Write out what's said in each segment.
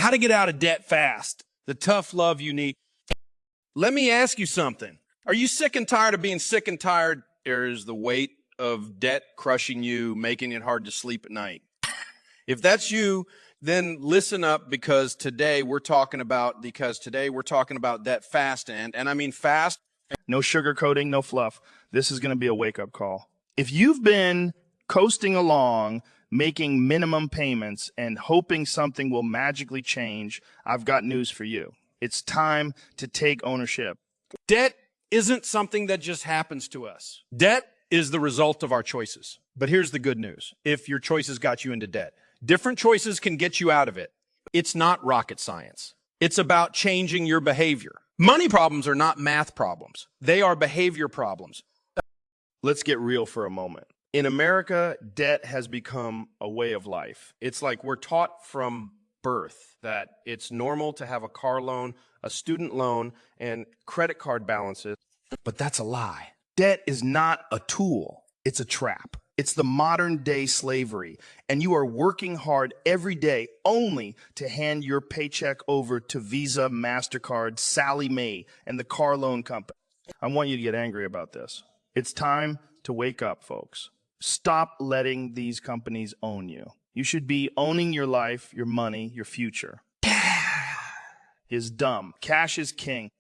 How to get out of debt fast. The tough love you need. Let me ask you something. Are you sick and tired of being sick and tired? Or is the weight of debt crushing you, making it hard to sleep at night? If that's you, then listen up, because today we're talking about debt fast, and I mean fast. No sugarcoating, no fluff. This is going to be a wake-up call. If you've been coasting along, making minimum payments and hoping something will magically change, I've got news for you. It's time to take ownership. Debt isn't something that just happens to us. Debt is the result of our choices. But here's the good news. If your choices got you into debt, different choices can get you out of it. It's not rocket science. It's about changing your behavior. Money problems are not math problems. They are behavior problems. Let's get real for a moment. In America, debt has become a way of life. It's like we're taught from birth that it's normal to have a car loan, a student loan, and credit card balances. But that's a lie. Debt is not a tool. It's a trap. It's the modern day slavery. And you are working hard every day only to hand your paycheck over to Visa, MasterCard, Sallie Mae, and the car loan company. I want you to get angry about this. It's time to wake up, folks. Stop letting these companies own you. You should be owning your life, your money, your future. Is dumb. Cash is king.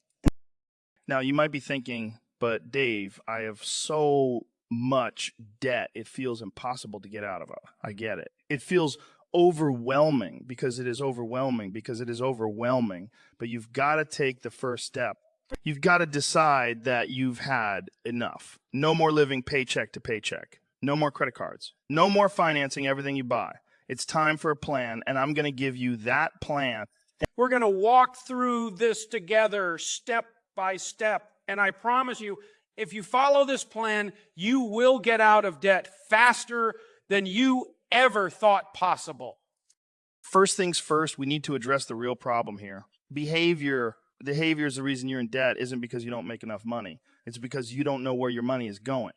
Now, you might be thinking, but Dave, I have so much debt, it feels impossible to get out of it. I get it. It feels overwhelming because it is overwhelming, but you've got to take the first step. You've got to decide that you've had enough. No more living paycheck to paycheck. No more credit cards. No more financing everything you buy. It's time for a plan, and I'm going to give you that plan. We're going to walk through this together step by step, and I promise you, if you follow this plan, you will get out of debt faster than you ever thought possible. First things first, we need to address the real problem here. Behavior is the reason you're in debt isn't because you don't make enough money. It's because you don't know where your money is going.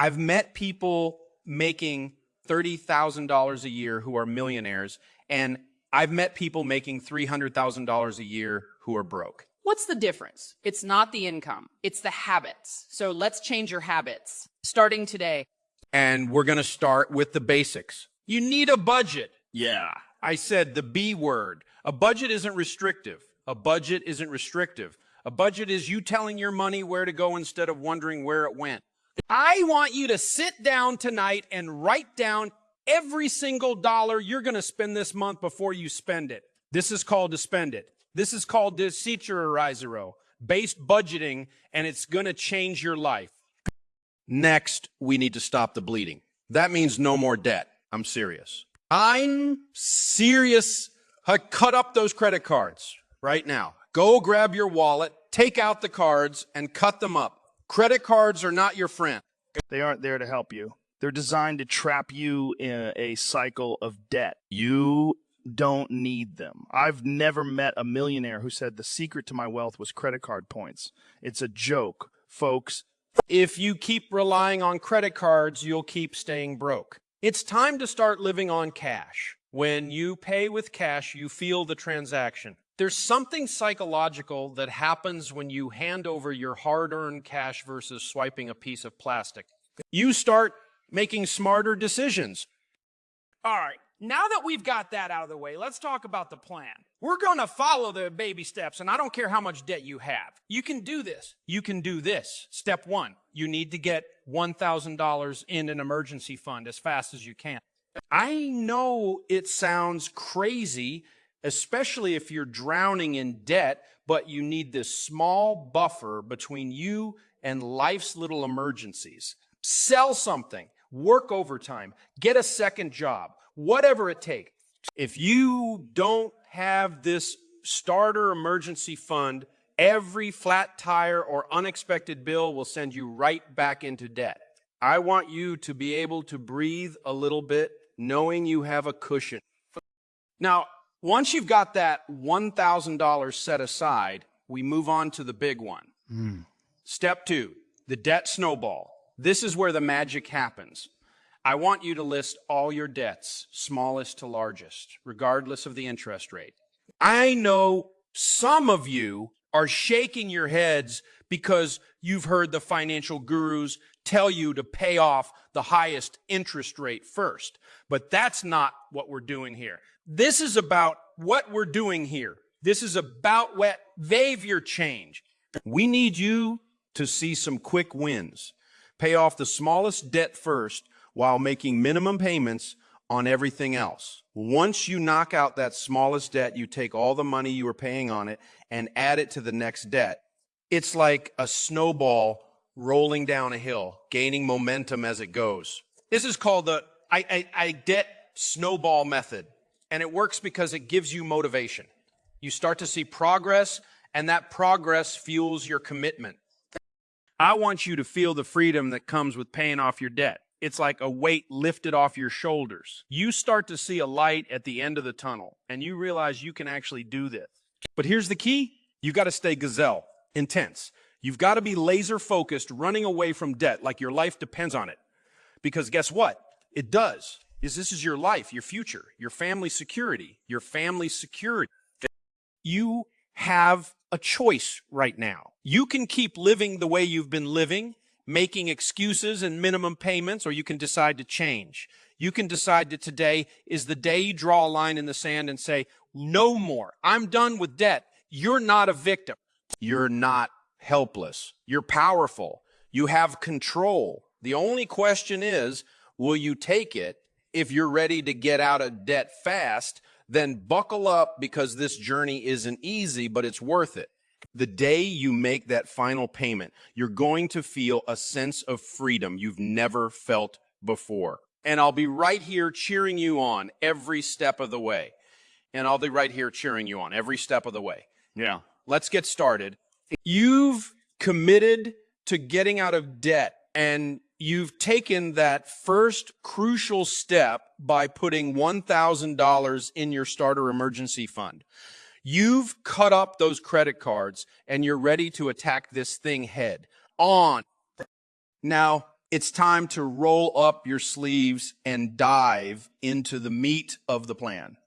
I've met people making $30,000 a year who are millionaires, and I've met people making $300,000 a year who are broke. What's the difference? It's not the income. It's the habits. So let's change your habits, starting today. And we're going to start with the basics. You need a budget. Yeah. I said the B word. A budget isn't restrictive. A budget isn't restrictive. A budget is you telling your money where to go instead of wondering where it went. I want you to sit down tonight and write down every single dollar you're going to spend this month before you spend it. This is called to spend it. This is called based budgeting, and it's going to change your life. Next, we need to stop the bleeding. That means no more debt. I'm serious. I'm serious. Cut up those credit cards right now. Go grab your wallet, take out the cards, and cut them up. Credit cards are not your friend. They aren't there to help you. They're designed to trap you in a cycle of debt. You don't need them. I've never met a millionaire who said the secret to my wealth was credit card points. It's a joke, folks. If you keep relying on credit cards, you'll keep staying broke. It's time to start living on cash. When you pay with cash, you feel the transaction. There's something psychological that happens when you hand over your hard-earned cash versus swiping a piece of plastic. You start making smarter decisions. All right, now that we've got that out of the way, let's talk about the plan. We're going to follow the baby steps, and I don't care how much debt you have. You can do this. You can do this. Step 1, you need to get $1,000 in an emergency fund as fast as you can. I know it sounds crazy, especially if you're drowning in debt, but you need this small buffer between you and life's little emergencies. Sell something, work overtime, get a second job, whatever it takes. If you don't have this starter emergency fund, every flat tire or unexpected bill will send you right back into debt. I want you to be able to breathe a little bit, knowing you have a cushion. Now, once you've got that $1,000 set aside, we move on to the big one. Step 2, the debt snowball. This is where the magic happens. I want you to list all your debts, smallest to largest, regardless of the interest rate. I know some of you are shaking your heads because you've heard the financial gurus tell you to pay off the highest interest rate first. But that's not what we're doing here. This is about what we're doing here. This is about what behavior change. We need you to see some quick wins. Pay off the smallest debt first while making minimum payments on everything else. Once you knock out that smallest debt, you take all the money you were paying on it and add it to the next debt. It's like a snowball rolling down a hill, gaining momentum as it goes. This is called the debt snowball method, and it works because it gives you motivation. You start to see progress, and that progress fuels your commitment. I want you to feel the freedom that comes with paying off your debt. It's like a weight lifted off your shoulders. You start to see a light at the end of the tunnel, and you realize you can actually do this. But here's the key. You've got to stay gazelle, intense. You've got to be laser focused, running away from debt like your life depends on it. Because guess what? It does. This is your life, your future, your family security, your family security. You have a choice right now. You can keep living the way you've been living, making excuses and minimum payments, or you can decide to change. You can decide that today is the day you draw a line in the sand and say, no more. I'm done with debt. You're not a victim. You're not helpless. You're powerful. You have control. The only question is, will you take it? If you're ready to get out of debt fast, then buckle up, because this journey isn't easy, but it's worth it. The day you make that final payment, you're going to feel a sense of freedom you've never felt before. And I'll be right here cheering you on every step of the way. And I'll be right here cheering you on every step of the way. Yeah. Let's get started. You've committed to getting out of debt, and you've taken that first crucial step by putting $1,000 in your starter emergency fund. You've cut up those credit cards, and you're ready to attack this thing head on. Now, it's time to roll up your sleeves and dive into the meat of the plan,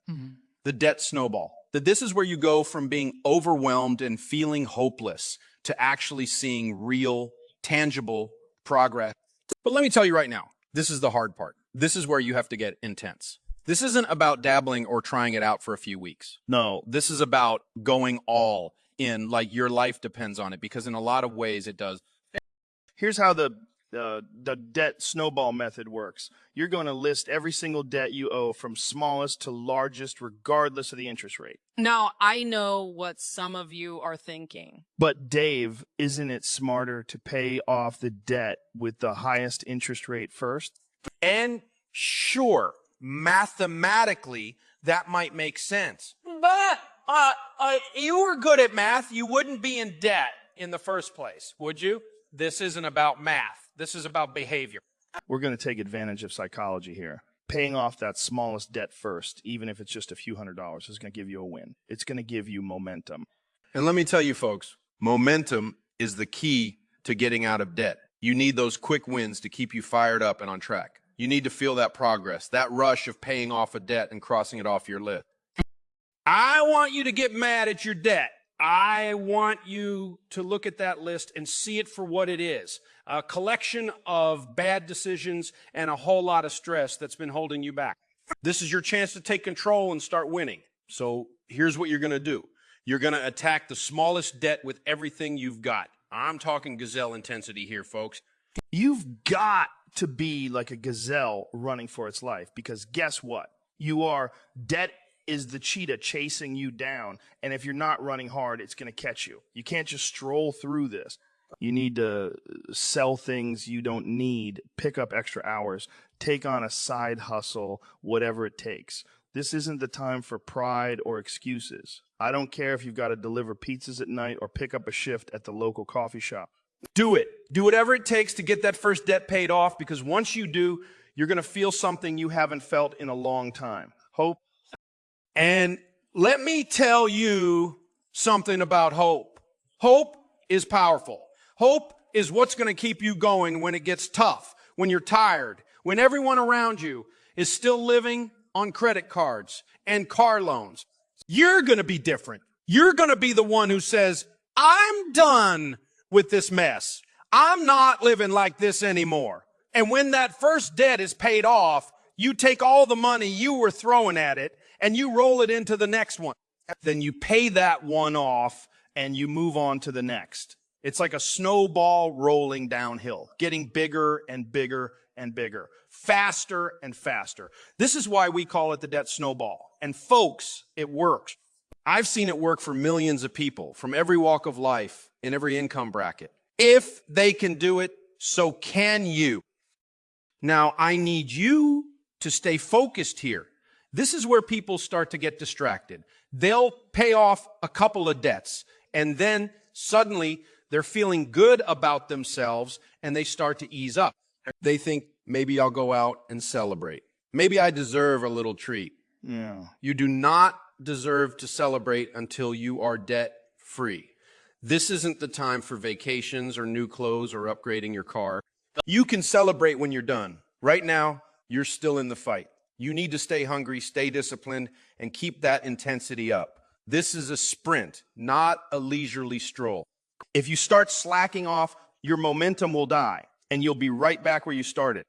the debt snowball. That this is where you go from being overwhelmed and feeling hopeless to actually seeing real, tangible progress. But let me tell you right now, this is the hard part. This is where you have to get intense. This isn't about dabbling or trying it out for a few weeks. No, this is about going all in, like your life depends on it, because in a lot of ways it does. Here's how the debt snowball method works. You're going to list every single debt you owe from smallest to largest, regardless of the interest rate. Now, I know what some of you are thinking. But Dave, isn't it smarter to pay off the debt with the highest interest rate first? And sure, mathematically, that might make sense. But you were good at math. You wouldn't be in debt in the first place, would you? This isn't about math. This is about behavior. We're going to take advantage of psychology here. Paying off that smallest debt first, even if it's just a few $100s, is going to give you a win. It's going to give you momentum. And let me tell you, folks, momentum is the key to getting out of debt. You need those quick wins to keep you fired up and on track. You need to feel that progress, that rush of paying off a debt and crossing it off your list. I want you to get mad at your debt. I want you to look at that list and see it for what it is. A collection of bad decisions and a whole lot of stress that's been holding you back. This is your chance to take control and start winning. So here's what you're going to do. You're going to attack the smallest debt with everything you've got. I'm talking gazelle intensity here, folks. You've got to be like a gazelle running for its life, because guess what? You are. Debt is the cheetah chasing you down, and if you're not running hard, it's going to catch you. You can't just stroll through this. You need to sell things you don't need, pick up extra hours, take on a side hustle, whatever it takes. This isn't the time for pride or excuses. I don't care if you've got to deliver pizzas at night or pick up a shift at the local coffee shop. Do it. Do whatever it takes to get that first debt paid off, because once you do, you're going to feel something you haven't felt in a long time. Hope. And let me tell you something about hope. Hope is powerful. Hope is what's going to keep you going when it gets tough, when you're tired, when everyone around you is still living on credit cards and car loans. You're going to be different. You're going to be the one who says, I'm done with this mess. I'm not living like this anymore. And when that first debt is paid off, you take all the money you were throwing at it and you roll it into the next one. Then you pay that one off and you move on to the next. It's like a snowball rolling downhill, getting bigger and bigger and bigger, faster and faster. This is why we call it the debt snowball. And folks, it works. I've seen it work for millions of people from every walk of life in every income bracket. If they can do it, so can you. Now, I need you to stay focused here. This is where people start to get distracted. They'll pay off a couple of debts, and then suddenly they're feeling good about themselves, and they start to ease up. They think, maybe I'll go out and celebrate. Maybe I deserve a little treat. Yeah. You do not deserve to celebrate until you are debt-free. This isn't the time for vacations or new clothes or upgrading your car. You can celebrate when you're done. Right now, you're still in the fight. You need to stay hungry, stay disciplined, and keep that intensity up. This is a sprint, not a leisurely stroll. If you start slacking off, your momentum will die, and you'll be right back where you started.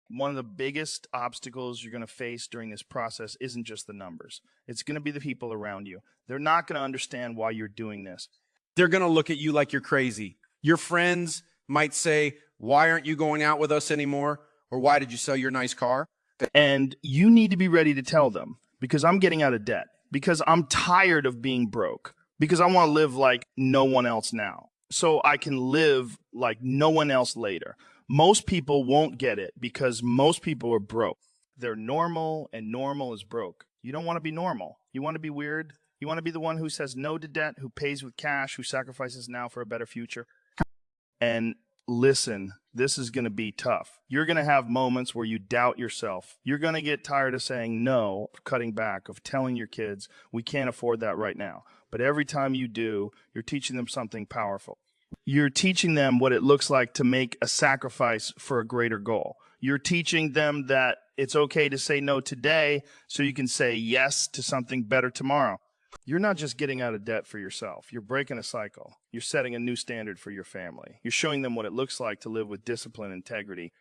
One of the biggest obstacles you're going to face during this process isn't just the numbers. It's going to be the people around you. They're not going to understand why you're doing this. They're going to look at you like you're crazy. Your friends might say, why aren't you going out with us anymore? Or why did you sell your nice car? And you need to be ready to tell them, because I'm getting out of debt, because I'm tired of being broke, because I want to live like no one else now, so I can live like no one else later. Most people won't get it because most people are broke. They're normal, and normal is broke. You don't want to be normal. You want to be weird. You want to be the one who says no to debt, who pays with cash, who sacrifices now for a better future. And listen, this is going to be tough. You're going to have moments where you doubt yourself. You're going to get tired of saying no, of cutting back, of telling your kids, we can't afford that right now. But every time you do, you're teaching them something powerful. You're teaching them what it looks like to make a sacrifice for a greater goal. You're teaching them that it's okay to say no today so you can say yes to something better tomorrow. You're not just getting out of debt for yourself. You're breaking a cycle. You're setting a new standard for your family. You're showing them what it looks like to live with discipline and integrity.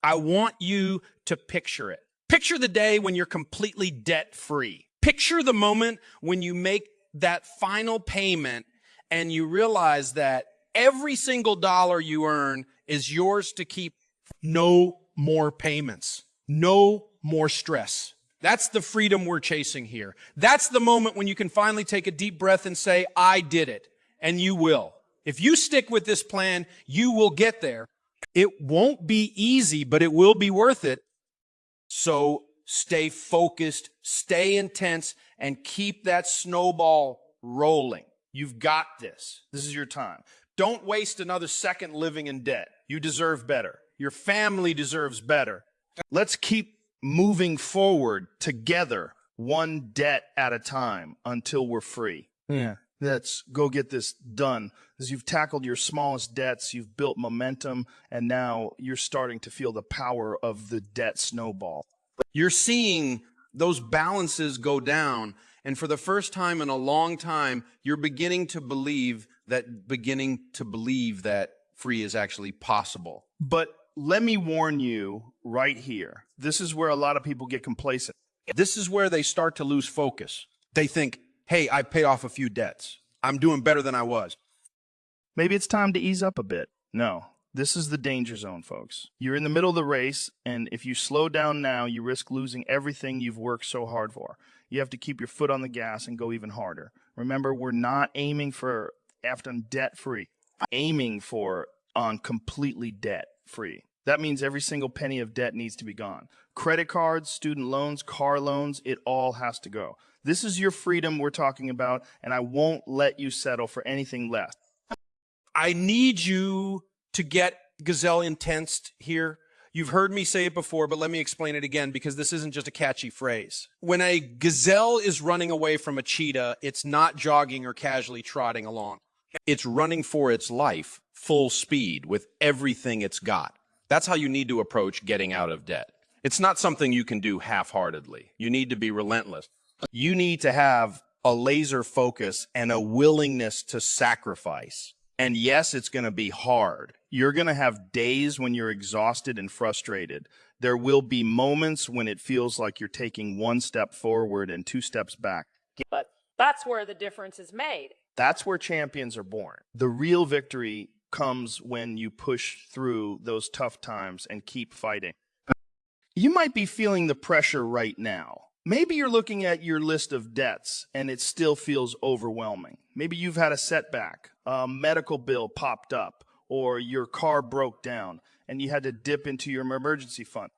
I want you to picture it. Picture the day when you're completely debt-free. Picture the moment when you make that final payment and you realize that every single dollar you earn is yours to keep. No more payments. No more stress. That's the freedom we're chasing here. That's the moment when you can finally take a deep breath and say, I did it. And you will. If you stick with this plan, you will get there. It won't be easy, but it will be worth it. So stay focused, stay intense, and keep that snowball rolling. You've got this. This is your time. Don't waste another second living in debt. You deserve better. Your family deserves better. Let's keep moving forward together, one debt at a time, until we're free. Yeah. Let's go get this done. As you've tackled your smallest debts, you've built momentum, and now you're starting to feel the power of the debt snowball. You're seeing those balances go down, and for the first time in a long time, you're beginning to believe that free is actually possible. But let me warn you right here. This is where a lot of people get complacent. This is where they start to lose focus. They think, hey, I paid off a few debts. I'm doing better than I was. Maybe it's time to ease up a bit. No, this is the danger zone, folks. You're in the middle of the race, and if you slow down now, you risk losing everything you've worked so hard for. You have to keep your foot on the gas and go even harder. Remember, we're not aiming for after debt-free. Aiming for on completely debt-free. That means every single penny of debt needs to be gone. Credit cards, student loans, car loans, it all has to go. This is your freedom we're talking about, and I won't let you settle for anything less. I need you to get gazelle intense here. You've heard me say it before, but let me explain it again because this isn't just a catchy phrase. When a gazelle is running away from a cheetah, it's not jogging or casually trotting along. It's running for its life, full speed, with everything it's got. That's how you need to approach getting out of debt. It's not something you can do half-heartedly. You need to be relentless. You need to have a laser focus and a willingness to sacrifice. And yes, it's going to be hard. You're going to have days when you're exhausted and frustrated. There will be moments when it feels like you're taking one step forward and two steps back. But that's where the difference is made. That's where champions are born. The real victory comes when you push through those tough times and keep fighting. You might be feeling the pressure right now. Maybe you're looking at your list of debts and it still feels overwhelming. Maybe you've had a setback, a medical bill popped up, or your car broke down and you had to dip into your emergency fund.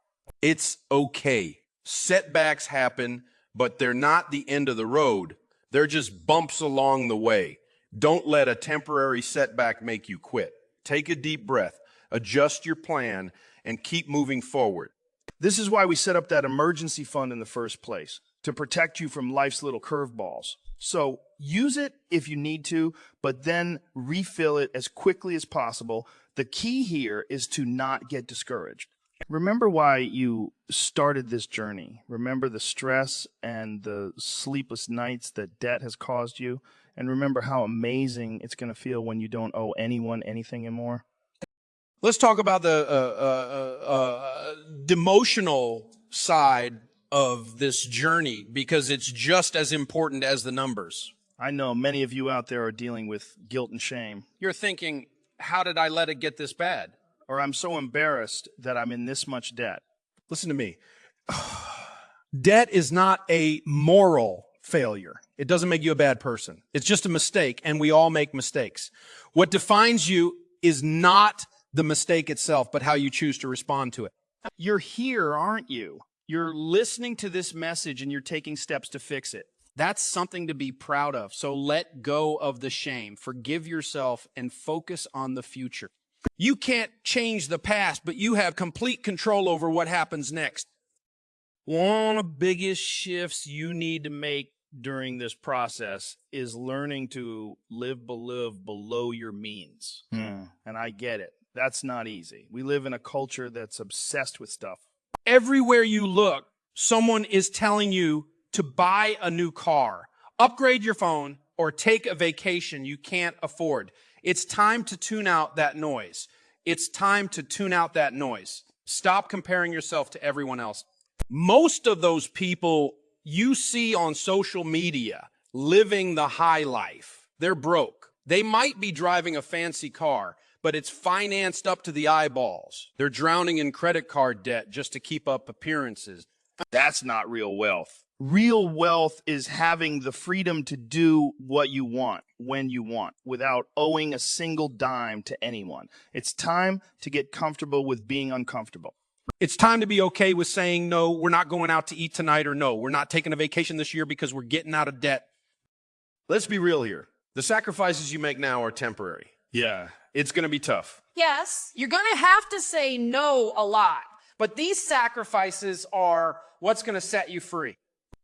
It's okay. Setbacks happen, but they're not the end of the road. They're just bumps along the way. Don't let a temporary setback make you quit. Take a deep breath, adjust your plan, and keep moving forward. This is why we set up that emergency fund in the first place, to protect you from life's little curveballs. So use it if you need to, but then refill it as quickly as possible. The key here is to not get discouraged. Remember why you started this journey. Remember the stress and the sleepless nights that debt has caused you. And remember how amazing it's going to feel when you don't owe anyone anything anymore. Let's talk about the demotional side of this journey, because it's just as important as the numbers. I know many of you out there are dealing with guilt and shame. You're thinking, how did I let it get this bad? Or I'm so embarrassed that I'm in this much debt. Listen to me. Debt is not a moral failure. It doesn't make you a bad person. It's just a mistake, and we all make mistakes. What defines you is not the mistake itself, but how you choose to respond to it. You're here, aren't you? You're listening to this message and you're taking steps to fix it. That's something to be proud of. So let go of the shame. Forgive yourself and focus on the future. You can't change the past, but you have complete control over what happens next. One of the biggest shifts you need to make during this process is learning to live below your means. And I get it. That's not easy. We live in a culture that's obsessed with stuff. Everywhere you look, someone is telling you to buy a new car, upgrade your phone, or take a vacation you can't afford. It's time to tune out that noise. It's time to tune out that noise. Stop comparing yourself to everyone else. Most of those people you see on social media living the high life, they're broke. They might be driving a fancy car, but it's financed up to the eyeballs. They're drowning in credit card debt just to keep up appearances. That's not real wealth. Real wealth is having the freedom to do what you want, when you want, without owing a single dime to anyone. It's time to get comfortable with being uncomfortable. It's time to be okay with saying, no, we're not going out to eat tonight, or no, we're not taking a vacation this year because we're getting out of debt. Let's be real here. The sacrifices you make now are temporary. Yeah, it's going to be tough. Yes, you're going to have to say no a lot, but these sacrifices are what's going to set you free.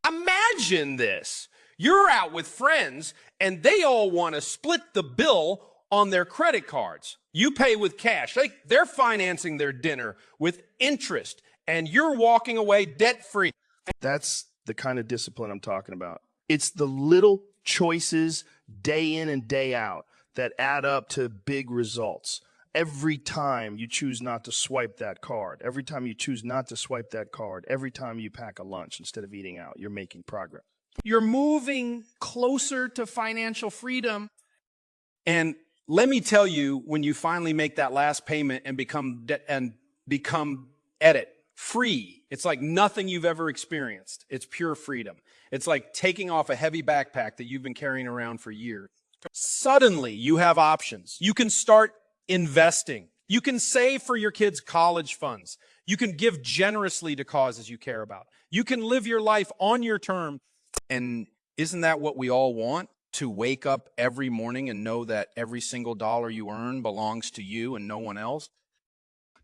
Imagine this. You're out with friends and they all want to split the bill on their credit cards. You pay with cash. They're financing their dinner with interest and you're walking away debt-free. That's the kind of discipline I'm talking about. It's the little choices day in and day out that add up to big results. Every time you choose not to swipe that card, every time you choose not to swipe that card, every time you pack a lunch instead of eating out, you're making progress. You're moving closer to financial freedom. And let me tell you, when you finally make that last payment and become free, it's like nothing you've ever experienced. It's pure freedom. It's like taking off a heavy backpack that you've been carrying around for years. Suddenly, you have options. You can start investing. You can save for your kids' college funds. You can give generously to causes you care about. You can live your life on your terms. And isn't that what we all want? To wake up every morning and know that every single dollar you earn belongs to you and no one else?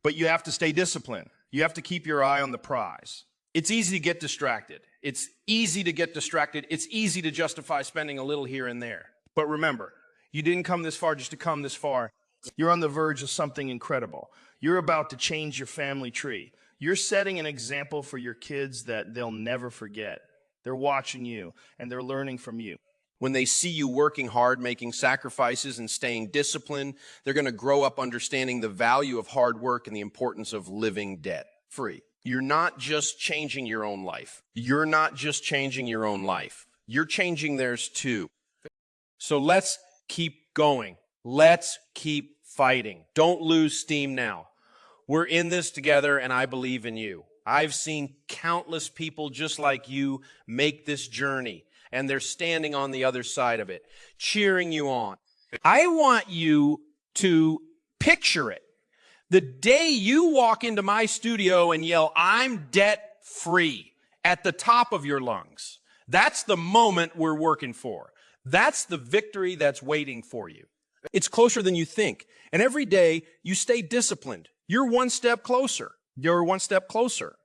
But you have to stay disciplined. You have to keep your eye on the prize. It's easy to get distracted. It's easy to get distracted. It's easy to justify spending a little here and there. But remember, you didn't come this far just to come this far. You're on the verge of something incredible. You're about to change your family tree. You're setting an example for your kids that they'll never forget. They're watching you and they're learning from you. When they see you working hard, making sacrifices, and staying disciplined, they're going to grow up understanding the value of hard work and the importance of living debt-free. You're not just changing your own life. You're not just changing your own life. You're changing theirs too. So let's keep going. Let's keep fighting. Don't lose steam now. We're in this together, and I believe in you. I've seen countless people just like you make this journey, and they're standing on the other side of it, cheering you on. I want you to picture it. The day you walk into my studio and yell, "I'm debt-free," at the top of your lungs, that's the moment we're working for. That's the victory that's waiting for you. It's closer than you think. And every day you stay disciplined. You're one step closer. You're one step closer.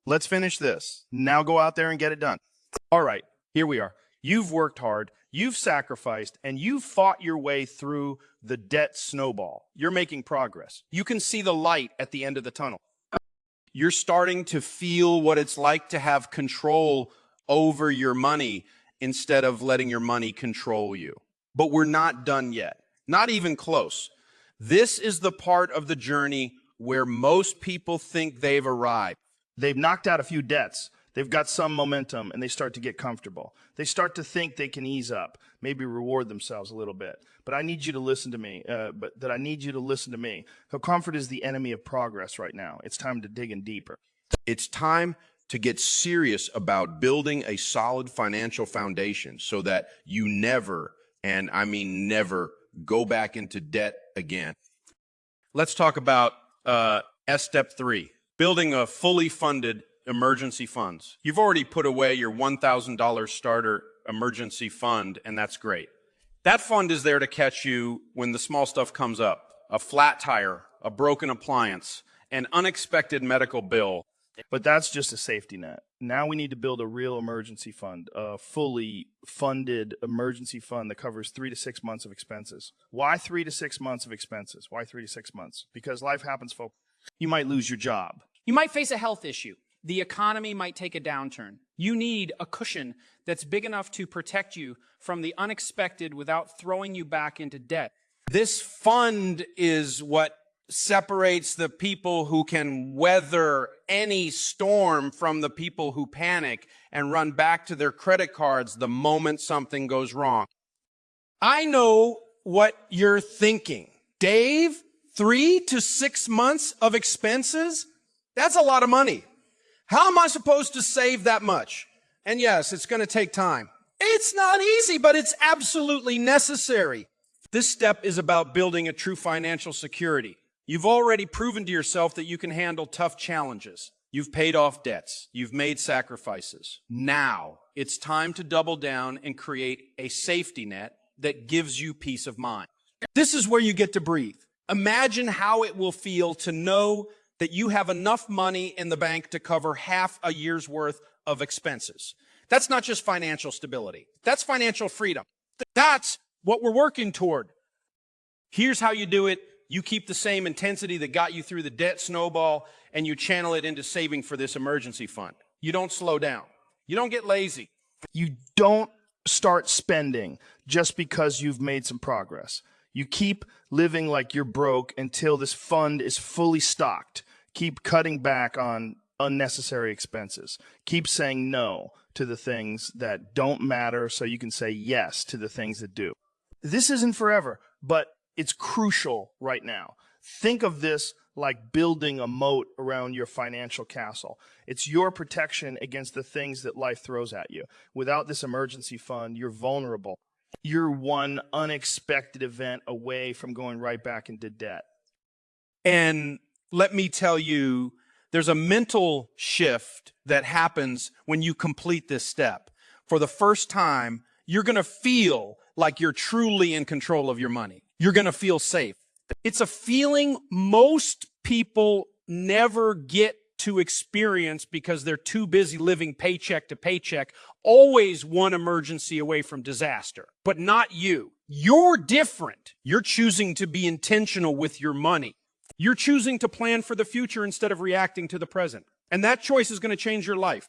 Let's finish this. Now go out there and get it done. All right, here we are. You've worked hard, you've sacrificed, and you've fought your way through the debt snowball. You're making progress. You can see the light at the end of the tunnel. You're starting to feel what it's like to have control over your money instead of letting your money control you. But we're not done yet. Not even close. This is the part of the journey where most people think they've arrived. They've knocked out a few debts. They've got some momentum, and they start to get comfortable. They start to think they can ease up, maybe reward themselves a little bit. But I need you to listen to me. So comfort is the enemy of progress right now. It's time to dig in deeper. It's time to get serious about building a solid financial foundation so that you never, and I mean never, go back into debt again. Let's talk about step 3, building a fully funded emergency funds. You've already put away your $1,000 starter emergency fund, and that's great. That fund is there to catch you when the small stuff comes up. A flat tire, a broken appliance, an unexpected medical bill. But that's just a safety net. Now we need to build a real emergency fund, a fully funded emergency fund that covers 3 to 6 months of expenses. Why 3 to 6 months of expenses? Why 3 to 6 months? Because life happens, folks. You might lose your job. You might face a health issue. The economy might take a downturn. You need a cushion that's big enough to protect you from the unexpected without throwing you back into debt. This fund is what separates the people who can weather any storm from the people who panic and run back to their credit cards the moment something goes wrong. I know what you're thinking. Dave, 3 to 6 months of expenses? That's a lot of money. How am I supposed to save that much? And yes, it's going to take time. It's not easy, but it's absolutely necessary. This step is about building a true financial security. You've already proven to yourself that you can handle tough challenges. You've paid off debts. You've made sacrifices. Now it's time to double down and create a safety net that gives you peace of mind. This is where you get to breathe. Imagine how it will feel to know that you have enough money in the bank to cover half a year's worth of expenses. That's not just financial stability. That's financial freedom. That's what we're working toward. Here's how you do it. You keep the same intensity that got you through the debt snowball, and you channel it into saving for this emergency fund. You don't slow down. You don't get lazy. You don't start spending just because you've made some progress. You keep living like you're broke until this fund is fully stocked. Keep cutting back on unnecessary expenses. Keep saying no to the things that don't matter so you can say yes to the things that do. This isn't forever, but it's crucial right now. Think of this like building a moat around your financial castle. It's your protection against the things that life throws at you. Without this emergency fund, you're vulnerable. You're one unexpected event away from going right back into debt. And let me tell you, there's a mental shift that happens when you complete this step. For the first time, you're going to feel like you're truly in control of your money. You're going to feel safe. It's a feeling most people never get to experience because they're too busy living paycheck to paycheck, always one emergency away from disaster. But not you. You're different. You're choosing to be intentional with your money. You're choosing to plan for the future instead of reacting to the present. And that choice is going to change your life.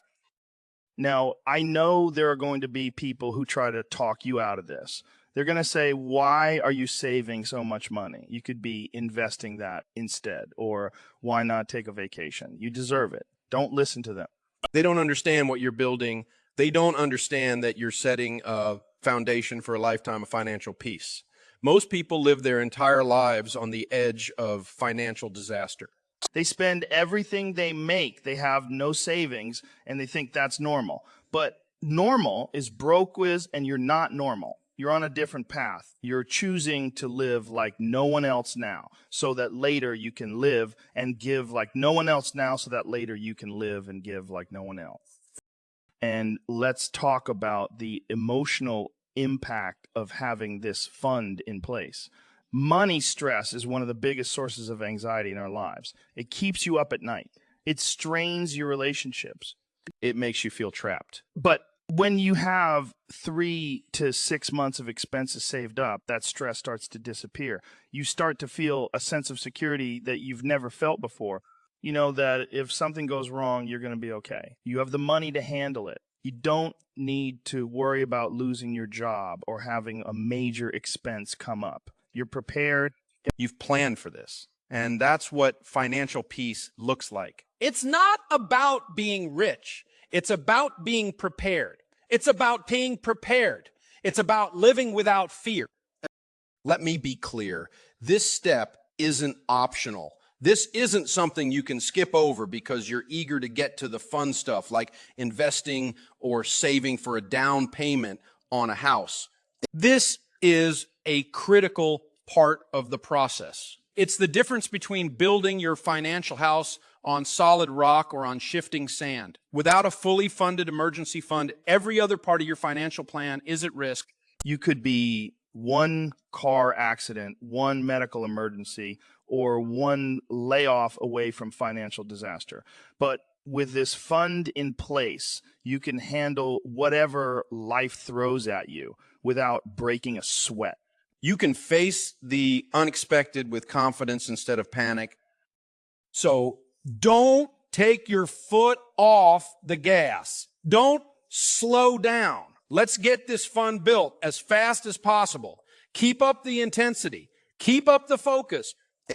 Now, I know there are going to be people who try to talk you out of this. They're going to say, why are you saving so much money? You could be investing that instead. Or why not take a vacation? You deserve it. Don't listen to them. They don't understand what you're building. They don't understand that you're setting a foundation for a lifetime of financial peace. Most people live their entire lives on the edge of financial disaster. They spend everything they make. They have no savings, and they think that's normal. But normal is broke whiz, and you're not normal. You're on a different path. You're choosing to live like no one else now, so that later you can live and give like no one else now, so that later you can live and give like no one else. And let's talk about the emotional impact of having this fund in place. Money stress is one of the biggest sources of anxiety in our lives. It keeps you up at night. It strains your relationships. It makes you feel trapped. But when you have 3 to 6 months of expenses saved up, that stress starts to disappear. You start to feel a sense of security that you've never felt before. You know that if something goes wrong, you're going to be okay. You have the money to handle it. You don't need to worry about losing your job or having a major expense come up. You're prepared. You've planned for this. And that's what financial peace looks like. It's not about being rich. It's about being prepared. It's about being prepared. It's about living without fear. Let me be clear. This step isn't optional. This isn't something you can skip over because you're eager to get to the fun stuff like investing or saving for a down payment on a house. This is a critical part of the process. It's the difference between building your financial house on solid rock or on shifting sand. Without a fully funded emergency fund, every other part of your financial plan is at risk. You could be one car accident, one medical emergency, or one layoff away from financial disaster. But with this fund in place, you can handle whatever life throws at you without breaking a sweat. You can face the unexpected with confidence instead of panic. So don't take your foot off the gas. Don't slow down. Let's get this fund built as fast as possible. Keep up the intensity. Keep up the focus.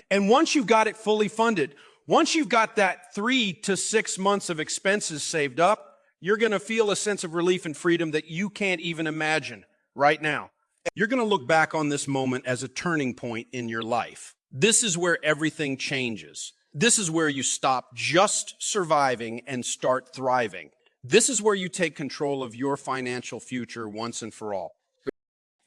And once you've got it fully funded, once you've got that 3 to 6 months of expenses saved up, you're going to feel a sense of relief and freedom that you can't even imagine right now. You're going to look back on this moment as a turning point in your life. This is where everything changes. This is where you stop just surviving and start thriving. This is where you take control of your financial future once and for all.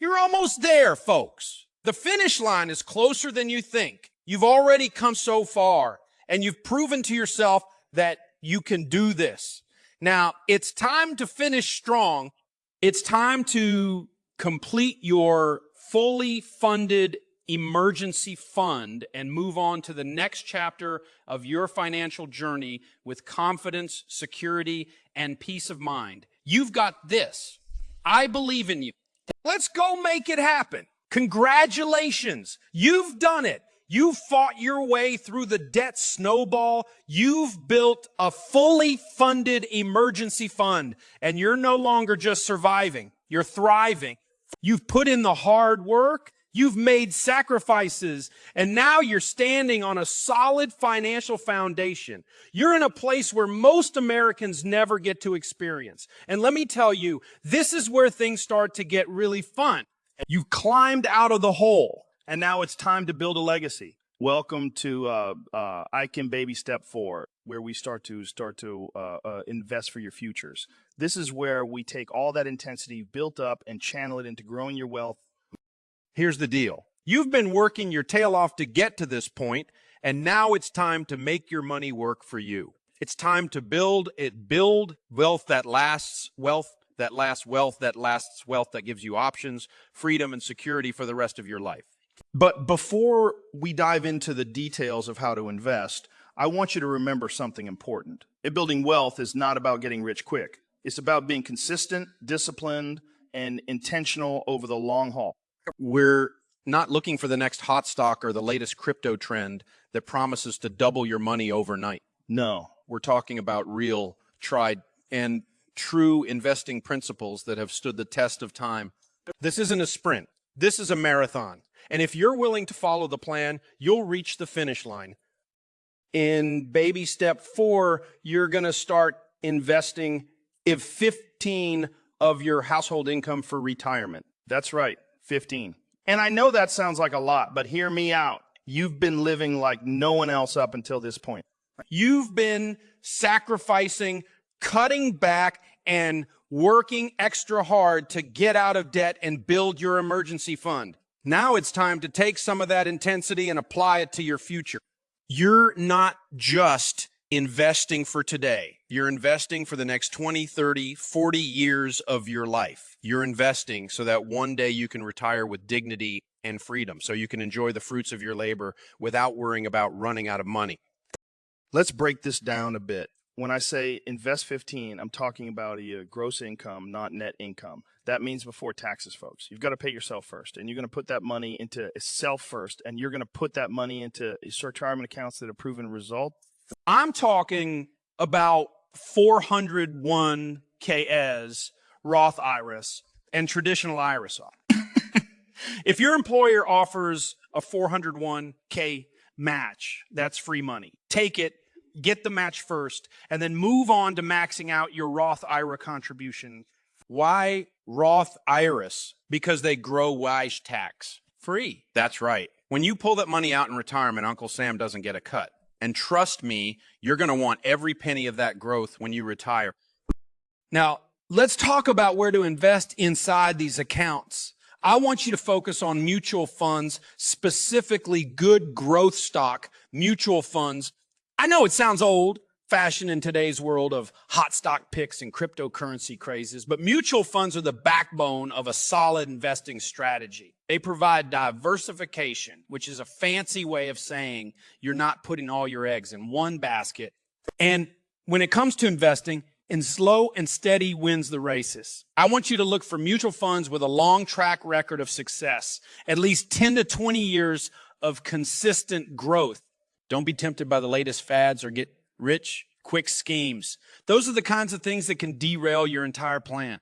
You're almost there, folks. The finish line is closer than you think. You've already come so far, and you've proven to yourself that you can do this. Now, it's time to finish strong. It's time to complete your fully funded emergency fund and move on to the next chapter of your financial journey with confidence, security, and peace of mind. You've got this. I believe in you. Let's go make it happen. Congratulations. You've done it. You've fought your way through the debt snowball. You've built a fully funded emergency fund, and you're no longer just surviving. You're thriving. You've put in the hard work. You've made sacrifices, and now you're standing on a solid financial foundation. You're in a place where most Americans never get to experience. And let me tell you, this is where things start to get really fun. You've climbed out of the hole, and now it's time to build a legacy. Welcome to I Can Baby Step 4, where we start to invest for your futures. This is where we take all that intensity you've built up and channel it into growing your wealth. Here's the deal. You've been working your tail off to get to this point, and now it's time to make your money work for you. It's time to build wealth that lasts, wealth that lasts, wealth that lasts, wealth that gives you options, freedom, and security for the rest of your life. But before we dive into the details of how to invest, I want you to remember something important. Building wealth is not about getting rich quick. It's about being consistent, disciplined, and intentional over the long haul. We're not looking for the next hot stock or the latest crypto trend that promises to double your money overnight. No. We're talking about real, tried, and true investing principles that have stood the test of time. This isn't a sprint. This is a marathon. And if you're willing to follow the plan, you'll reach the finish line. In baby step 4, you're going to start investing 15 of your household income for retirement. That's right, 15. And I know that sounds like a lot, but hear me out. You've been living like no one else up until this point. You've been sacrificing, cutting back, and working extra hard to get out of debt and build your emergency fund. Now it's time to take some of that intensity and apply it to your future. You're not just investing for today. You're investing for the next 20, 30, 40 years of your life. You're investing so that one day you can retire with dignity and freedom, so you can enjoy the fruits of your labor without worrying about running out of money. Let's break this down a bit. When I say invest 15, I'm talking about a gross income, not net income. That means before taxes, folks. You've got to pay yourself first, and you're going to put that money into self first, and you're going to put that money into retirement accounts that have proven result. I'm talking about 401ks, Roth IRAs, and traditional IRAs. If your employer offers a 401k match, that's free money. Take it, get the match first, and then move on to maxing out your Roth IRA contribution. Why Roth IRAs? Because they grow wise tax free. That's right. When you pull that money out in retirement, Uncle Sam doesn't get a cut. And trust me, you're going to want every penny of that growth when you retire. Now, let's talk about where to invest inside these accounts. I want you to focus on mutual funds, specifically good growth stock mutual funds. I know it sounds old-fashioned in today's world of hot stock picks and cryptocurrency crazes, but mutual funds are the backbone of a solid investing strategy. They provide diversification, which is a fancy way of saying you're not putting all your eggs in one basket. And when it comes to investing, and slow and steady wins the races. I want you to look for mutual funds with a long track record of success, at least 10 to 20 years of consistent growth. Don't be tempted by the latest fads or get rich quick schemes. Those are the kinds of things that can derail your entire plan.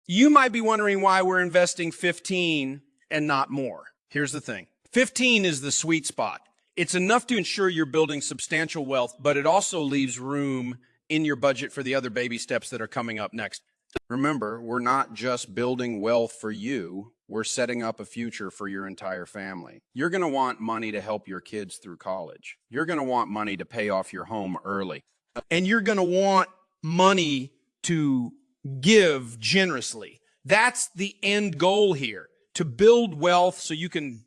You might be wondering why we're investing 15 and not more. Here's the thing. 15 is the sweet spot. It's enough to ensure you're building substantial wealth, but it also leaves room in your budget for the other baby steps that are coming up next. Remember, we're not just building wealth for you, we're setting up a future for your entire family. You're going to want money to help your kids through college. You're going to want money to pay off your home early. And you're going to want money to give generously. That's the end goal here, to build wealth so you can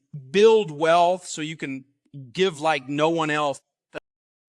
give like no one else.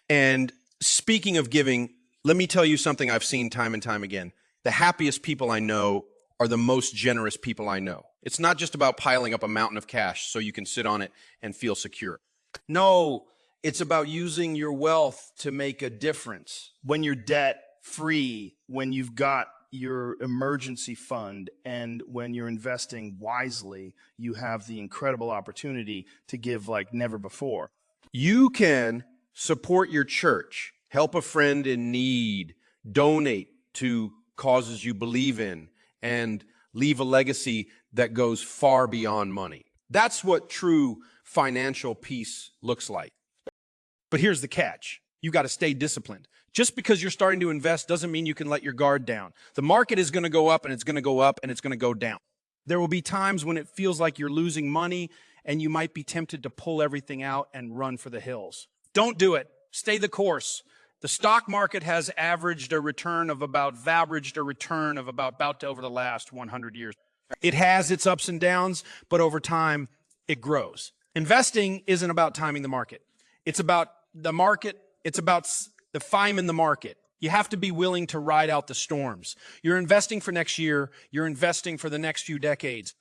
And speaking of giving, let me tell you something I've seen time and time again. The happiest people I know are the most generous people I know. It's not just about piling up a mountain of cash so you can sit on it and feel secure. No, it's about using your wealth to make a difference. When you're debt free, when you've got your emergency fund, and when you're investing wisely, you have the incredible opportunity to give like never before. You can support your church, help a friend in need, donate to causes you believe in, and leave a legacy that goes far beyond money. That's what true financial peace looks like. But here's the catch. You got to stay disciplined. Just because you're starting to invest doesn't mean you can let your guard down. The market is going to go up, and it's going to go up, and it's going to go down. There will be times when it feels like you're losing money, and you might be tempted to pull everything out and run for the hills. Don't do it. Stay the course. The stock market has averaged a return of about over the last 100 years. It has its ups and downs, but over time, it grows. Investing isn't about timing the market. It's about the market. It's about the FIME in the market. You have to be willing to ride out the storms. You're investing for next year. You're investing for the next few decades.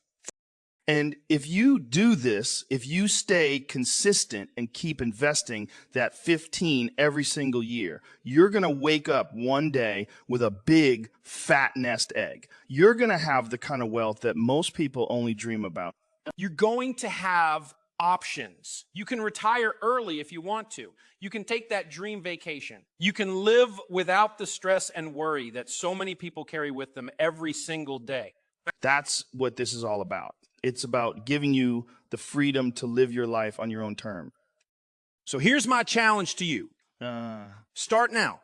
And if you do this, if you stay consistent and keep investing that 15 every single year, you're going to wake up one day with a big fat nest egg. You're going to have the kind of wealth that most people only dream about. You're going to have options. You can retire early if you want to. You can take that dream vacation. You can live without the stress and worry that so many people carry with them every single day. That's what this is all about. It's about giving you the freedom to live your life on your own term. So here's my challenge to you. Start now.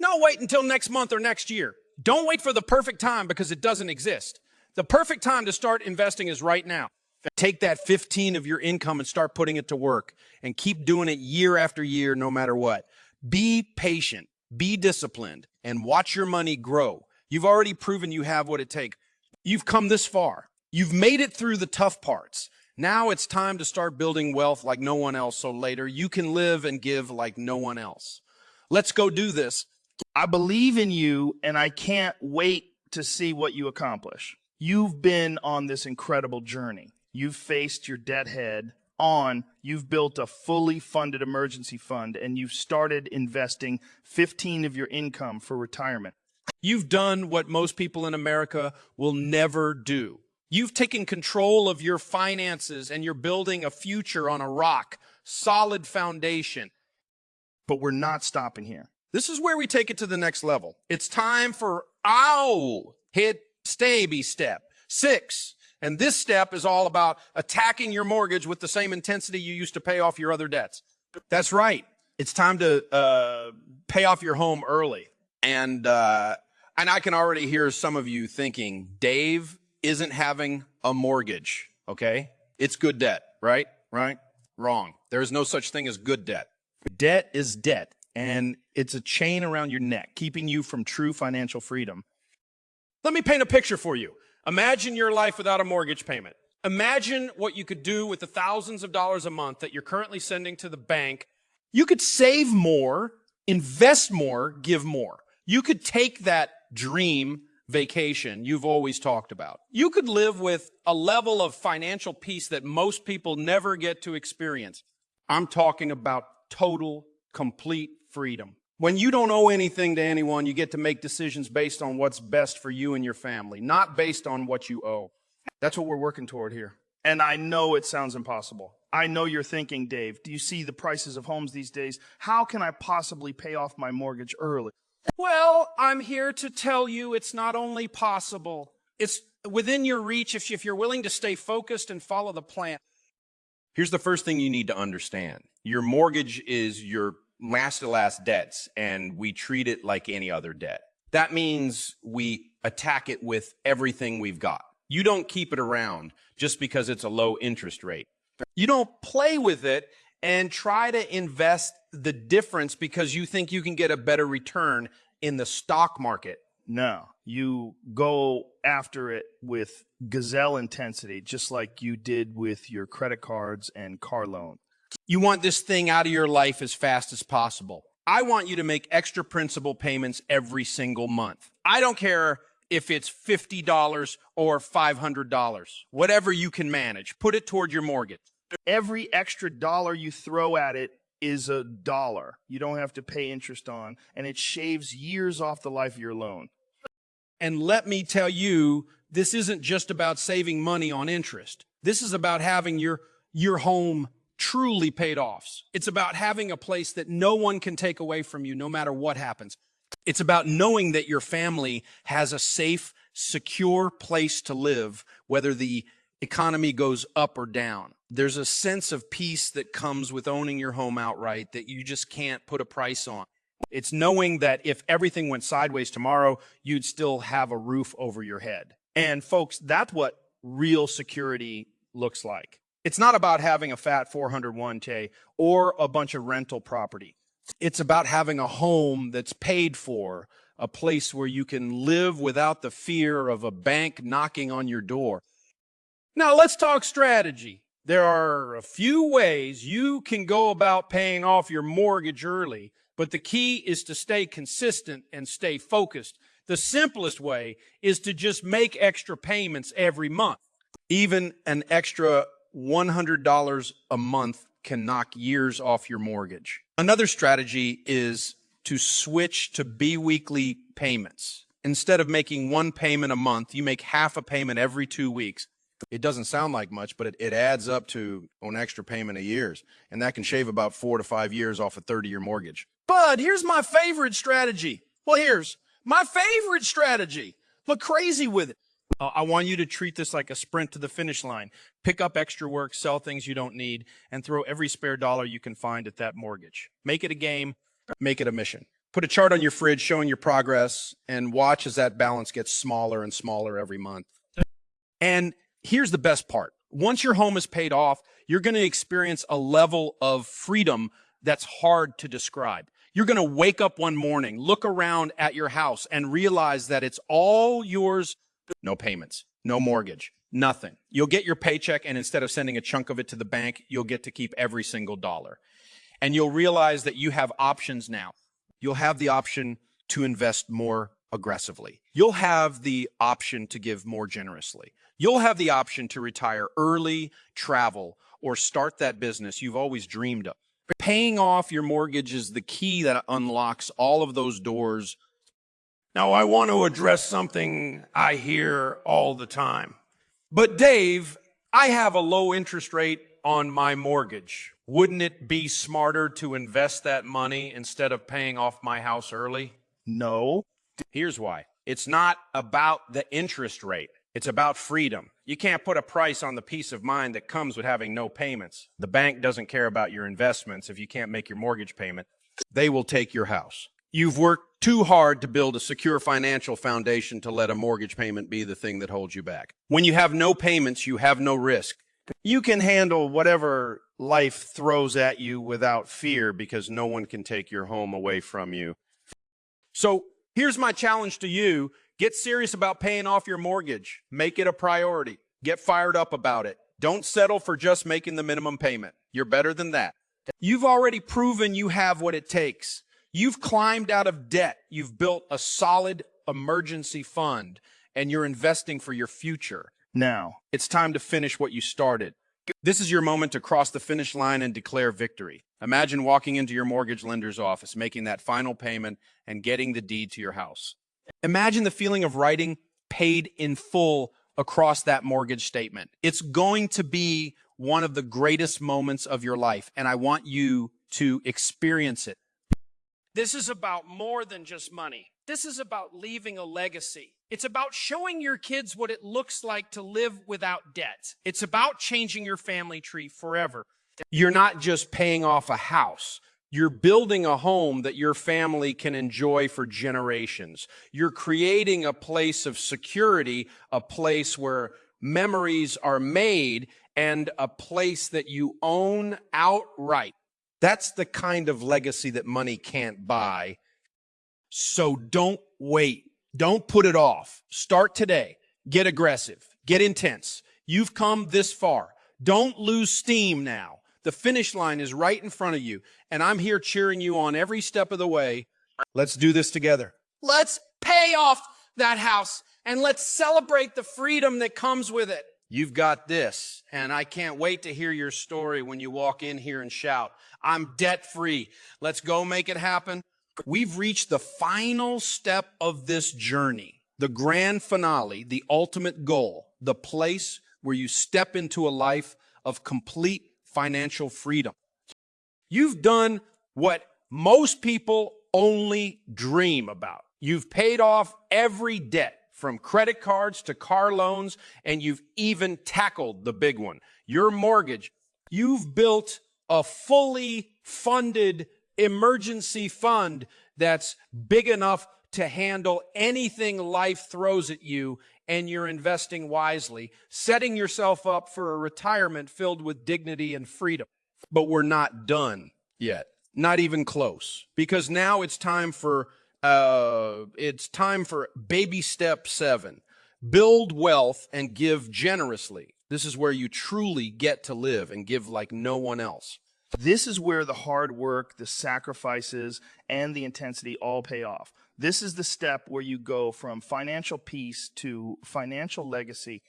Don't wait until next month or next year. Don't wait for the perfect time because it doesn't exist. The perfect time to start investing is right now. Take that 15 of your income and start putting it to work and keep doing it year after year, no matter what. Be patient, be disciplined, and watch your money grow. You've already proven you have what it takes. You've come this far. You've made it through the tough parts. Now it's time to start building wealth like no one else, so later you can live and give like no one else. Let's go do this. I believe in you, and I can't wait to see what you accomplish. You've been on this incredible journey. You've faced your debt head on. You've built a fully funded emergency fund, and you've started investing 15 of your income for retirement. You've done what most people in America will never do. You've taken control of your finances, and you're building a future on a rock, solid foundation. But we're not stopping here. This is where we take it to the next level. It's time for hit baby step 6. And this step is all about attacking your mortgage with the same intensity you used to pay off your other debts. That's right. It's time to pay off your home early. And I can already hear some of you thinking, Dave isn't having a mortgage, okay? It's good debt, right? Right? Wrong. There is no such thing as good debt. Debt is debt, and it's a chain around your neck, keeping you from true financial freedom. Let me paint a picture for you. Imagine your life without a mortgage payment. Imagine what you could do with the thousands of dollars a month that you're currently sending to the bank. You could save more, invest more, give more. You could take that dream vacation you've always talked about. You could live with a level of financial peace that most people never get to experience. I'm talking about total, complete freedom. When you don't owe anything to anyone, you get to make decisions based on what's best for you and your family, not based on what you owe. That's what we're working toward here. And I know it sounds impossible. I know you're thinking, Dave, do you see the prices of homes these days? How can I possibly pay off my mortgage early? Well, I'm here to tell you it's not only possible, it's within your reach if you're willing to stay focused and follow the plan. Here's the first thing you need to understand. Your mortgage is your last debts, and we treat it like any other debt. That means we attack it with everything we've got. You don't keep it around just because it's a low interest rate. You don't play with it and try to invest the difference because you think you can get a better return in the stock market. No, you go after it with gazelle intensity, just like you did with your credit cards and car loan. You want this thing out of your life as fast as possible. I want you to make extra principal payments every single month. I don't care if it's $50 or $500, whatever you can manage. Put it toward your mortgage. Every extra dollar you throw at it is a dollar you don't have to pay interest on, and it shaves years off the life of your loan. And let me tell you, this isn't just about saving money on interest. This is about having your home truly paid off. It's about having a place that no one can take away from you no matter what happens. It's about knowing that your family has a safe, secure place to live, whether the economy goes up or down. There's a sense of peace that comes with owning your home outright that you just can't put a price on. It's knowing that if everything went sideways tomorrow, you'd still have a roof over your head. And folks, that's what real security looks like. It's not about having a fat 401k or a bunch of rental property. It's about having a home that's paid for, a place where you can live without the fear of a bank knocking on your door. Now, let's talk strategy. There are a few ways you can go about paying off your mortgage early, but the key is to stay consistent and stay focused. The simplest way is to just make extra payments every month. Even an extra $100 a month can knock years off your mortgage. Another strategy is to switch to biweekly payments. Instead of making one payment a month, you make half a payment every 2 weeks. It doesn't sound like much, but it adds up to an extra payment of years. And that can shave about 4 to 5 years off a 30-year mortgage. Bud, here's my favorite strategy. Well, here's my favorite strategy. Look crazy with it. I want you to treat this like a sprint to the finish line. Pick up extra work, sell things you don't need, and throw every spare dollar you can find at that mortgage. Make it a game, make it a mission. Put a chart on your fridge showing your progress and watch as that balance gets smaller and smaller every month. And here's the best part. Once your home is paid off, you're going to experience a level of freedom that's hard to describe. You're going to wake up one morning, look around at your house, and realize that it's all yours. No payments, no mortgage, nothing. You'll get your paycheck, and instead of sending a chunk of it to the bank, you'll get to keep every single dollar. And you'll realize that you have options now. You'll have the option to invest more aggressively. You'll have the option to give more generously. You'll have the option to retire early, travel, or start that business you've always dreamed of. Paying off your mortgage is the key that unlocks all of those doors. Now, I want to address something I hear all the time. But Dave, I have a low interest rate on my mortgage. Wouldn't it be smarter to invest that money instead of paying off my house early? No. Here's why. It's not about the interest rate. It's about freedom. You can't put a price on the peace of mind that comes with having no payments. The bank doesn't care about your investments if you can't make your mortgage payment. They will take your house. You've worked too hard to build a secure financial foundation to let a mortgage payment be the thing that holds you back. When you have no payments, you have no risk. You can handle whatever life throws at you without fear because no one can take your home away from you. So here's my challenge to you. Get serious about paying off your mortgage. Make it a priority. Get fired up about it. Don't settle for just making the minimum payment. You're better than that. You've already proven you have what it takes. You've climbed out of debt. You've built a solid emergency fund, and you're investing for your future. Now, It's time to finish what you started. This is your moment to cross the finish line and declare victory. Imagine walking into your mortgage lender's office, making that final payment, and getting the deed to your house. Imagine the feeling of writing paid in full across that mortgage statement. It's going to be one of the greatest moments of your life, and I want you to experience it. This is about more than just money. This is about leaving a legacy. It's about showing your kids what it looks like to live without debt. It's about changing your family tree forever. You're not just paying off a house. You're building a home that your family can enjoy for generations. You're creating a place of security, a place where memories are made, and a place that you own outright. That's the kind of legacy that money can't buy. So don't wait. Don't put it off. Start today. Get aggressive. Get intense. You've come this far. Don't lose steam now. The finish line is right in front of you, and I'm here cheering you on every step of the way. Let's do this together. Let's pay off that house and let's celebrate the freedom that comes with it. You've got this, and I can't wait to hear your story when you walk in here and shout, "I'm debt-free. Let's go make it happen." We've reached the final step of this journey, the grand finale, the ultimate goal, the place where you step into a life of complete financial freedom. You've done what most people only dream about. You've paid off every debt, from credit cards to car loans, and you've even tackled the big one, your mortgage. You've built a fully funded emergency fund that's big enough to handle anything life throws at you, and you're investing wisely, setting yourself up for a retirement filled with dignity and freedom. But we're not done yet, not even close, because now it's time for baby step 7. Build wealth and give generously. This is where you truly get to live and give like no one else. this is where the hard work, the sacrifices, and the intensity all pay off. This is the step where you go from financial peace to financial legacy.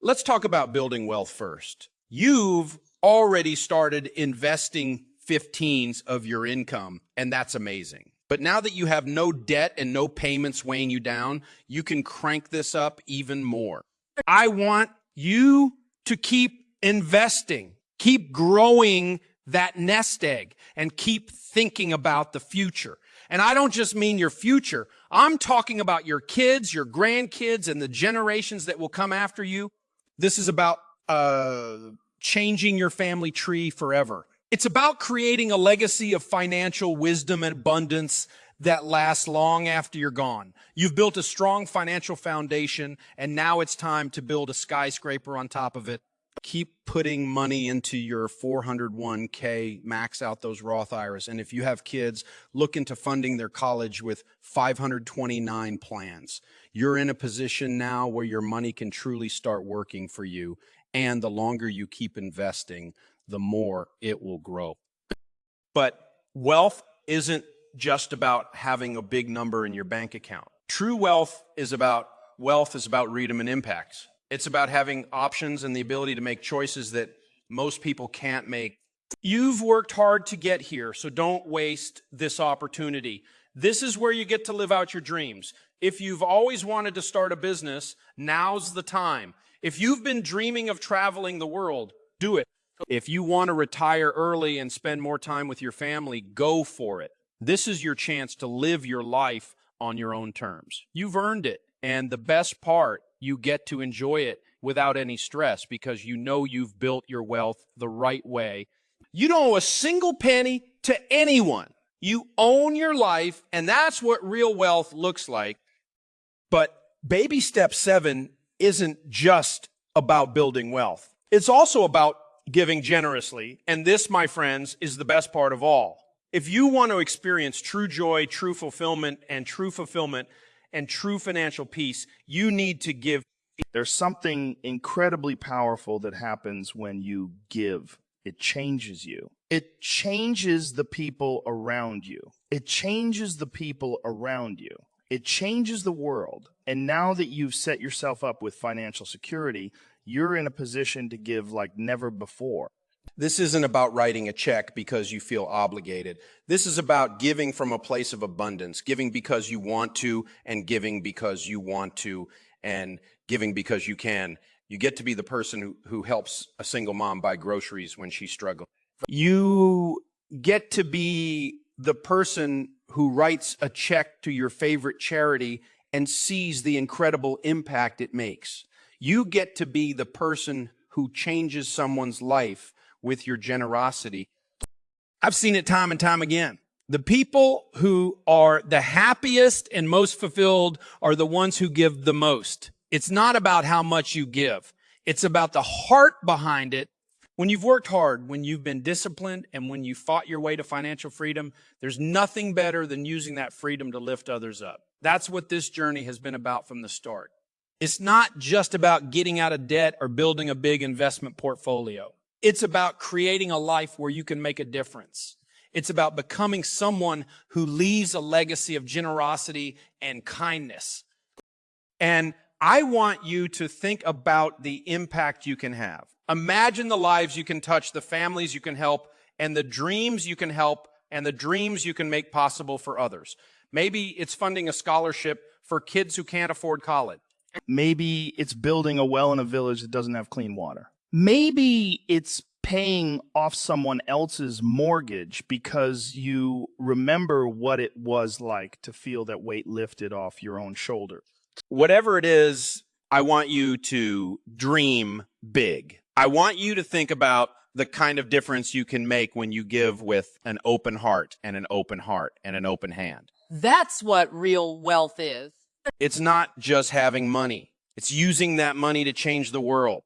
Let's talk about building wealth first. You've already started investing 15s of your income, and that's amazing. But now that you have no debt and no payments weighing you down, you can crank this up even more. I want you to keep investing, keep growing that nest egg, and keep thinking about the future. And I don't just mean your future. I'm talking about your kids, your grandkids, and the generations that will come after you. This is about changing your family tree forever. It's about creating a legacy of financial wisdom and abundance that lasts long after you're gone. You've built a strong financial foundation, and now it's time to build a skyscraper on top of it. Keep putting money into your 401k, max out those Roth IRAs. And if you have kids, look into funding their college with 529 plans. You're in a position now where your money can truly start working for you. And the longer you keep investing, the more it will grow. But wealth isn't just about having a big number in your bank account. True wealth is about freedom and impacts. It's about having options and the ability to make choices that most people can't make. You've worked hard to get here, so don't waste this opportunity. This is where you get to live out your dreams. If you've always wanted to start a business, now's the time. If you've been dreaming of traveling the world, do it. If you want to retire early and spend more time with your family, go for it. This is your chance to live your life on your own terms. You've earned it. And the best part, you get to enjoy it without any stress because you know you've built your wealth the right way. You don't owe a single penny to anyone. You own your life, and that's what real wealth looks like. But baby step 7 isn't just about building wealth. It's also about giving generously. And this, my friends, is the best part of all. If you want to experience true joy, true fulfillment, and true financial peace, you need to give. There's something incredibly powerful that happens when you give. It changes you. It changes the people around you. It changes the people around you. It changes the world. And now that you've set yourself up with financial security, you're in a position to give like never before. This isn't about writing a check because you feel obligated. This is about giving from a place of abundance, giving because you want to, and giving because you want to, and giving because you can. You get to be the person who helps a single mom buy groceries when she's struggling. You get to be the person who writes a check to your favorite charity and sees the incredible impact it makes. You get to be the person who changes someone's life with your generosity. I've seen it time and time again. The people who are the happiest and most fulfilled are the ones who give the most. It's not about how much you give. It's about the heart behind it. When you've worked hard, when you've been disciplined, and when you fought your way to financial freedom, there's nothing better than using that freedom to lift others up. That's what this journey has been about from the start. It's not just about getting out of debt or building a big investment portfolio. It's about creating a life where you can make a difference. It's about becoming someone who leaves a legacy of generosity and kindness. And I want you to think about the impact you can have. Imagine the lives you can touch, the families you can help, and the dreams you can help, and the dreams you can make possible for others. Maybe it's funding a scholarship for kids who can't afford college. Maybe it's building a well in a village that doesn't have clean water. Maybe it's paying off someone else's mortgage because you remember what it was like to feel that weight lifted off your own shoulder. Whatever it is, I want you to dream big. I want you to think about the kind of difference you can make when you give with an open heart and an open heart and an open hand. That's what real wealth is. It's not just having money. It's using that money to change the world.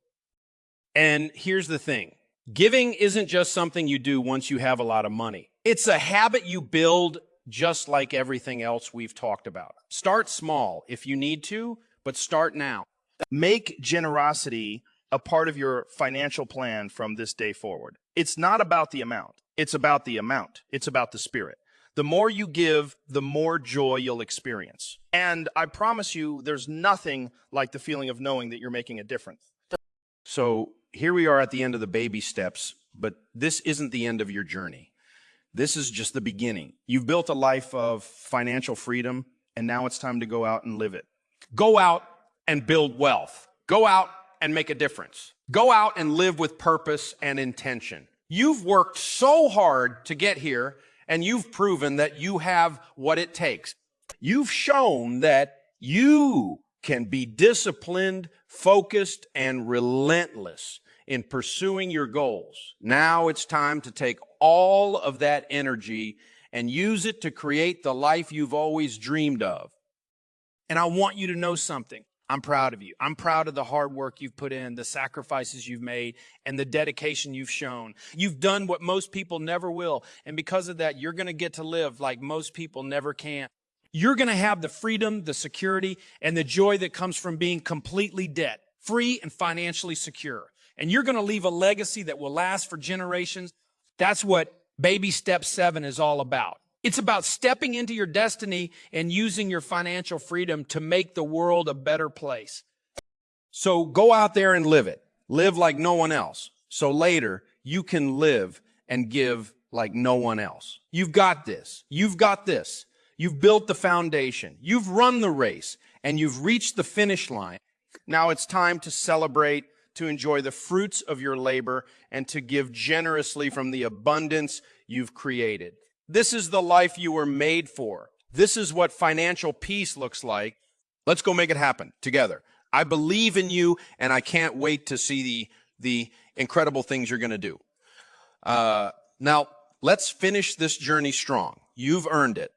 And here's the thing. Giving isn't just something you do once you have a lot of money. It's a habit you build just like everything else we've talked about. Start small if you need to, but start now. Make generosity a part of your financial plan from this day forward. It's not about the amount. It's about the amount. It's about the spirit. The more you give, the more joy you'll experience. And I promise you, there's nothing like the feeling of knowing that you're making a difference. So here we are at the end of the baby steps, but this isn't the end of your journey. This is just the beginning. You've built a life of financial freedom, and now it's time to go out and live it. Go out and build wealth. Go out and make a difference. Go out and live with purpose and intention. You've worked so hard to get here, and you've proven that you have what it takes. You've shown that you can be disciplined, focused, and relentless in pursuing your goals. Now it's time to take all of that energy and use it to create the life you've always dreamed of. And I want you to know something. I'm proud of you. I'm proud of the hard work you've put in, the sacrifices you've made, and the dedication you've shown. You've done what most people never will. And because of that, you're going to get to live like most people never can. You're going to have the freedom, the security, and the joy that comes from being completely debt-free and financially secure. And you're going to leave a legacy that will last for generations. That's what Baby Step 7 is all about. It's about stepping into your destiny and using your financial freedom to make the world a better place. So go out there and live it. Live like no one else. So later, you can live and give like no one else. You've got this. You've got this. You've built the foundation. You've run the race, and you've reached the finish line. Now it's time to celebrate, to enjoy the fruits of your labor, and to give generously from the abundance you've created. This is the life you were made for. This is what financial peace looks like. Let's go make it happen together. I believe in you, and I can't wait to see the incredible things you're going to do. Now, let's finish this journey strong. You've earned it.